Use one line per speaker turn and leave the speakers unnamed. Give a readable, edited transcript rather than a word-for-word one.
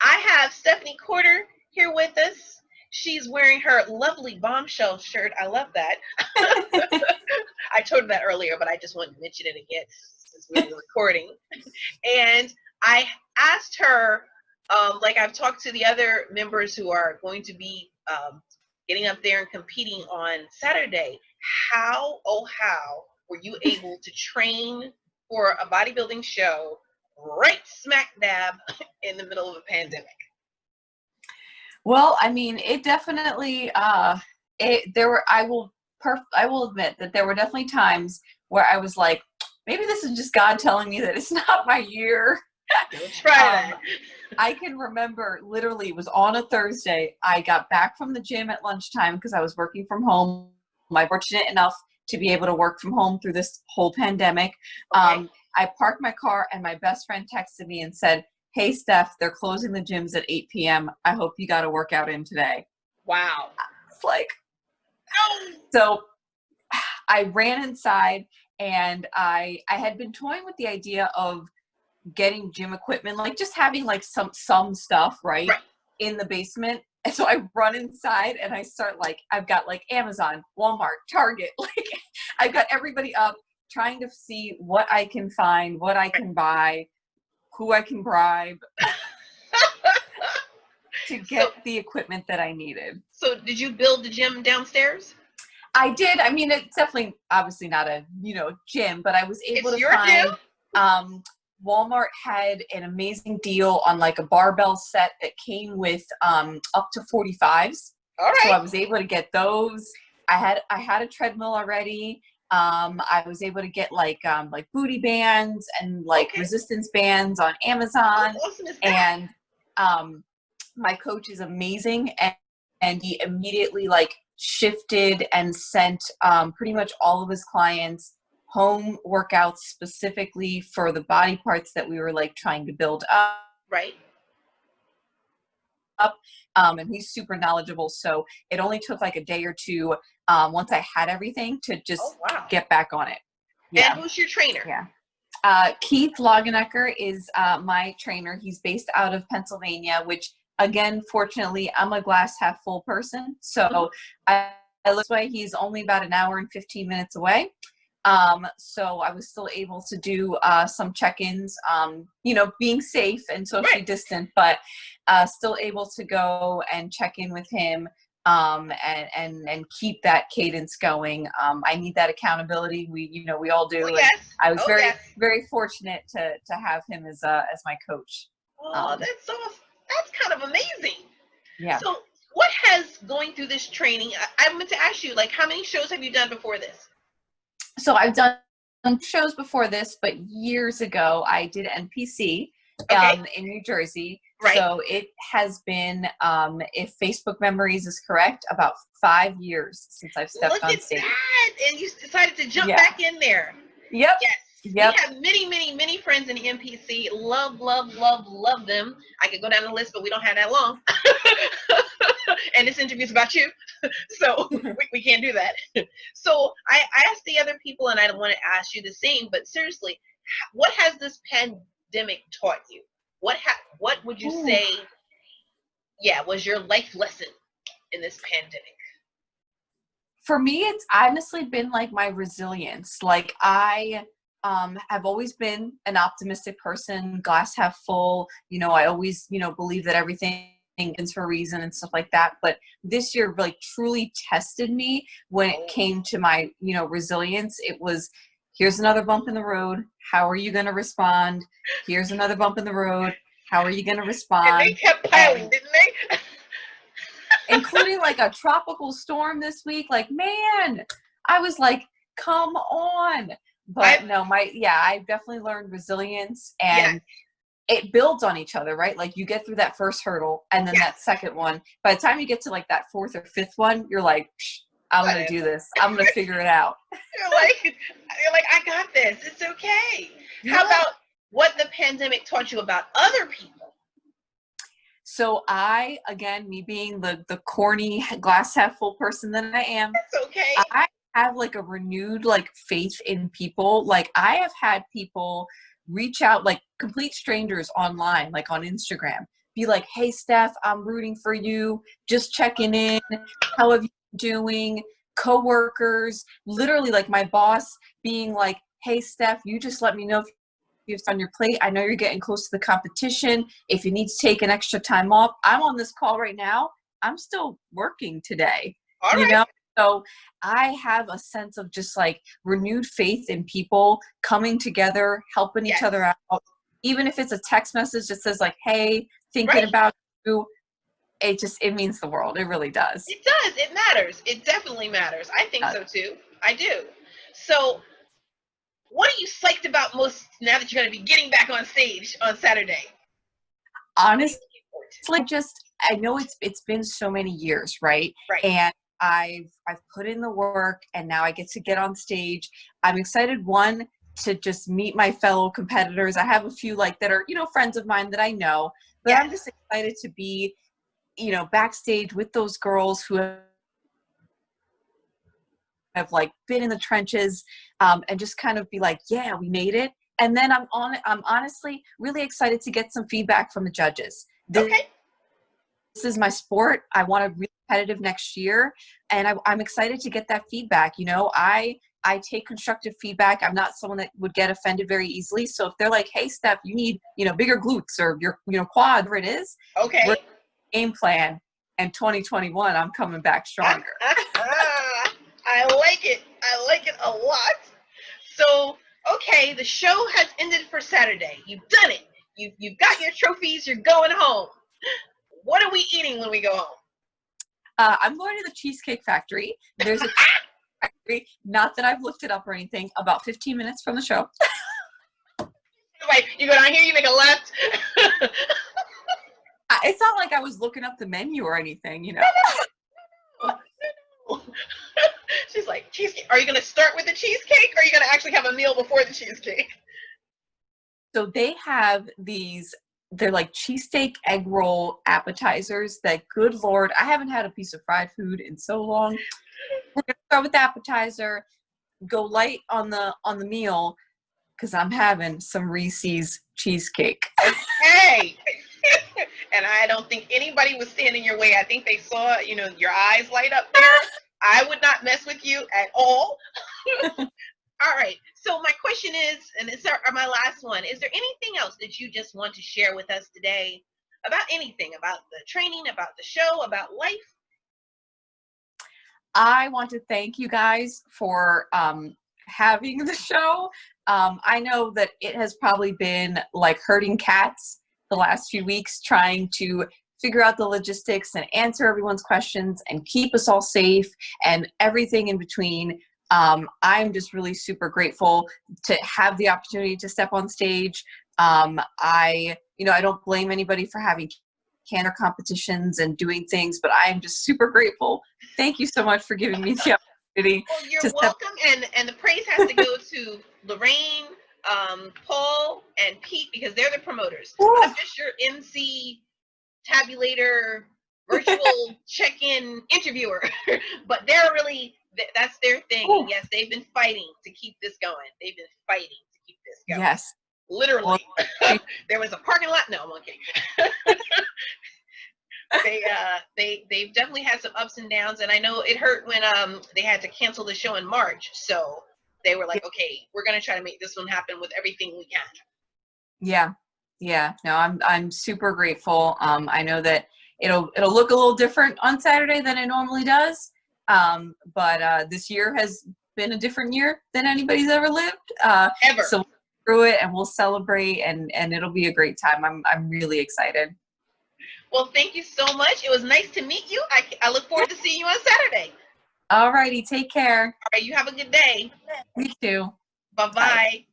I have Stephanie Corder here with us. She's wearing her lovely bombshell shirt. I love that. I told her that earlier, but I just wanted to mention it again since we were recording. And I asked her, like I've talked to the other members who are going to be getting up there and competing on Saturday, how were you able to train for a bodybuilding show right smack dab in the middle of a pandemic?
Well, I mean, it definitely, I will admit that there were definitely times where I was like, maybe this is just God telling me that it's not my year.
Don't try that.
I can remember literally it was on a Thursday. I got back from the gym at lunchtime because I was working from home. I'm fortunate enough to be able to work from home through this whole pandemic.
Okay.
I parked my car and my best friend texted me and said, "Hey, Steph, they're closing the gyms at 8 p.m. I hope you got a workout in today."
Wow.
It's like,
oh.
So I ran inside and I had been toying with the idea of getting gym equipment, like just having like some stuff, right, in the basement. And so I run inside and I start I've got Amazon, Walmart, Target, I've got everybody up trying to see what I can find, what I can buy, who I can bribe to get the equipment that I needed.
So did you build the gym downstairs?
I did. I mean, it's definitely obviously not a, gym, but I was able to find, Walmart had an amazing deal on a barbell set that came with up to 45s.
All right.
So I was able to get those. I had a treadmill already. I was able to get booty bands and resistance bands on Amazon.
How awesome is that?
And my coach is amazing, and he immediately shifted and sent pretty much all of his clients home workouts specifically for the body parts that we were trying to build up.
Right.
And he's super knowledgeable. So it only took a day or two once I had everything to just get back on it.
Yeah. And who's your trainer?
Yeah. Keith Lagenecker is my trainer. He's based out of Pennsylvania, which again, fortunately, I'm a glass half full person. So I look this way. He's only about an hour and 15 minutes away. So I was still able to do some check-ins, being safe and socially distant, but still able to go and check in with him and keep that cadence going. I need that accountability. We all do.
Oh, yes.
I was very fortunate to have him as my coach.
Oh, that's kind of amazing.
Yeah.
So what has going through this training, I meant to ask you, how many shows have you done before this?
So I've done shows before this, but years ago I did NPC in New Jersey.
Right.
So it has been, if Facebook memories is correct, about 5 years since I've stepped on stage.
Look at that! And you decided to jump back in there.
Yep.
Yes.
Yep.
We have many friends in the NPC. Love them. I could go down the list, but we don't have that long. And this interview is about you, so we can't do that. So I asked the other people, and I don't want to ask you the same, but seriously, what has this pandemic taught you? What would you say, was your life lesson in this pandemic?
For me, it's honestly been my resilience. I have always been an optimistic person, glass half full. I always, believe that everything is for a reason and stuff like that. But this year truly tested me when it came to my, resilience. It was, here's another bump in the road. How are you going to respond? Here's another bump in the road. How are you going to respond?
And they kept piling, didn't they?
Including a tropical storm this week. Man, I was come on. But I've definitely learned resilience, and it builds on each other, right? You get through that first hurdle, and then that second one. By the time you get to that fourth or fifth one, you're I'm going to do this. I'm going to figure it out.
You're like, I got this. It's okay. Yeah. How about what the pandemic taught you about other people?
So me being the corny glass half full person that I am.
That's okay.
I have a renewed faith in people. I have had people reach out, complete strangers online, on Instagram, be like, hey, Steph, I'm rooting for you. Just checking in. How have you been doing? Coworkers, literally like my boss being like, hey, Steph, you just let me know if you have on your plate. I know you're getting close to the competition. If you need to take an extra time off, I'm on this call right now. I'm still working today,
All
you
right.
know? So I have a sense of just like renewed faith in people coming together, helping each other out. Even if it's a text message that says like, hey, thinking about you, it means the world. It really does.
It does. It matters. It definitely matters. I think so too. I do. So what are you psyched about most now that you're going to be getting back on stage on Saturday?
Honestly, I know it's been so many years, right?
Right.
And I've put in the work, and now I get to get on stage. I'm excited, one, to just meet my fellow competitors. I have a few like that are, friends of mine that I know, but I'm just excited to be, backstage with those girls who have like been in the trenches, and just kind of be like, yeah, we made it. And then I'm honestly really excited to get some feedback from the judges. This is my sport. I want to be competitive next year, and I'm excited to get that feedback. I take constructive feedback. I'm not someone that would get offended very easily. So if they're like, hey, Steph, you need, bigger glutes or your, quad, whatever it is.
Okay.
We're game plan. And 2021, I'm coming back stronger.
I like it. I like it a lot. So, okay, the show has ended for Saturday. You've done it. You've got your trophies. You're going home. What are we eating when we go home?
I'm going to the Cheesecake Factory. There's a factory, not that I've looked it up or anything, about 15 minutes from the show.
Wait, you go down here, you make a left.
It's not like I was looking up the menu or anything,
No. She's like, cheesecake. Are you going to start with the cheesecake, or are you going to actually have a meal before the cheesecake?
So they have they're like cheesesteak egg roll appetizers that, good Lord, I haven't had a piece of fried food in so long. We're going to start with the appetizer, go light on the meal, because I'm having some Reese's cheesecake.
Okay. And I don't think anybody was standing your way. I think they saw, your eyes light up there. I would not mess with you at all. All right. So my question is, and it's my last one, is there anything else that you just want to share with us today about anything, about the training, about the show, about life?
I want to thank you guys for having the show. I know that it has probably been like herding cats the last few weeks, trying to figure out the logistics and answer everyone's questions and keep us all safe and everything in between. I'm just really super grateful to have the opportunity to step on stage. I don't blame anybody for having canter competitions and doing things, but I'm just super grateful. Thank you so much for giving me the opportunity.
Well, you're welcome, and the praise has to go to Lorraine, Paul, and Pete, because they're the promoters. I'm just your MC, tabulator, virtual check-in interviewer, but they're really, that's their thing. And yes, they've been fighting to keep this going. They've been fighting to keep this going.
Yes.
Literally. There was a parking lot. No, I'm okay. They've definitely had some ups and downs, and I know it hurt when they had to cancel the show in March. So they were like, okay, we're gonna try to make this one happen with everything we can.
Yeah. No, I'm super grateful. I know that it'll look a little different on Saturday than it normally does. But this year has been a different year than anybody's ever lived.
Ever.
So through it, and we'll celebrate, and it'll be a great time. I'm really excited.
Well, thank you so much. It was nice to meet you. I look forward to seeing you on Saturday.
All righty. Take care.
All right. You have a good day.
You too.
Bye-bye.